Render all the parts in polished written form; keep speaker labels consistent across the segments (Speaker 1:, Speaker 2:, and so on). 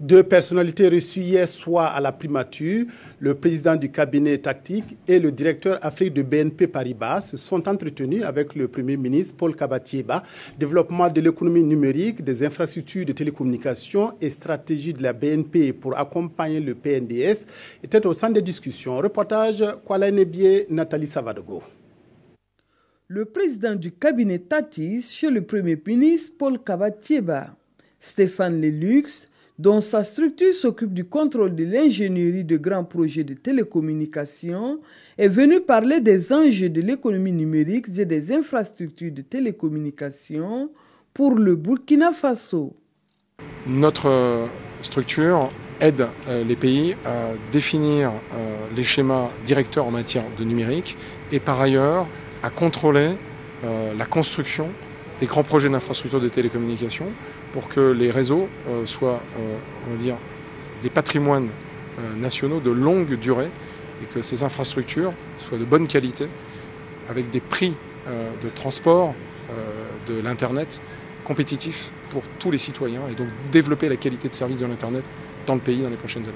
Speaker 1: Deux personnalités reçues hier soir à la primature, le président du cabinet tactique et le directeur Afrique de BNP Paribas, se sont entretenus avec le Premier ministre Paul Kabatieba. Développement de l'économie numérique, des infrastructures de télécommunications et stratégie de la BNP pour accompagner le PNDS étaient au centre des discussions. Reportage Kuala Nebié, Nathalie Savadogo.
Speaker 2: Le président du cabinet tactique chez le Premier ministre Paul Kabatieba, Stéphane Lelux, dont sa structure s'occupe du contrôle de l'ingénierie de grands projets de télécommunications, est venu parler des enjeux de l'économie numérique et des infrastructures de télécommunications pour le Burkina Faso.
Speaker 3: Notre structure aide les pays à définir les schémas directeurs en matière de numérique et par ailleurs à contrôler la construction des grands projets d'infrastructures de télécommunications pour que les réseaux soient, on va dire, des patrimoines nationaux de longue durée et que ces infrastructures soient de bonne qualité avec des prix de transport de l'Internet compétitifs pour tous les citoyens et donc développer la qualité de service de l'Internet dans le pays dans les prochaines années.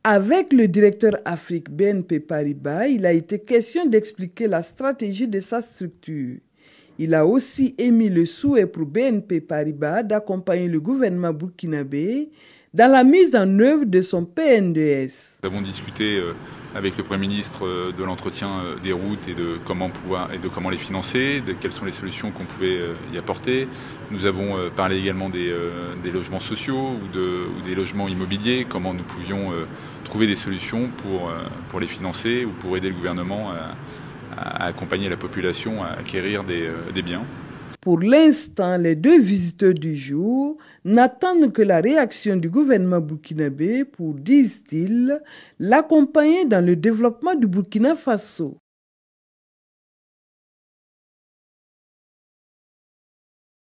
Speaker 2: Avec le directeur Afrique BNP Paribas, il a été question d'expliquer la stratégie de sa structure. Il a aussi émis le souhait pour BNP Paribas d'accompagner le gouvernement burkinabé dans la mise en œuvre de son PNDS.
Speaker 4: Nous avons discuté avec le Premier ministre de l'entretien des routes et de comment les financer, de quelles sont les solutions qu'on pouvait y apporter. Nous avons parlé également des logements sociaux ou des logements immobiliers, comment nous pouvions trouver des solutions pour les financer ou pour aider le gouvernement à accompagner la population à acquérir des biens.
Speaker 2: Pour l'instant, les deux visiteurs du jour n'attendent que la réaction du gouvernement burkinabé pour, disent-ils, l'accompagner dans le développement du Burkina Faso.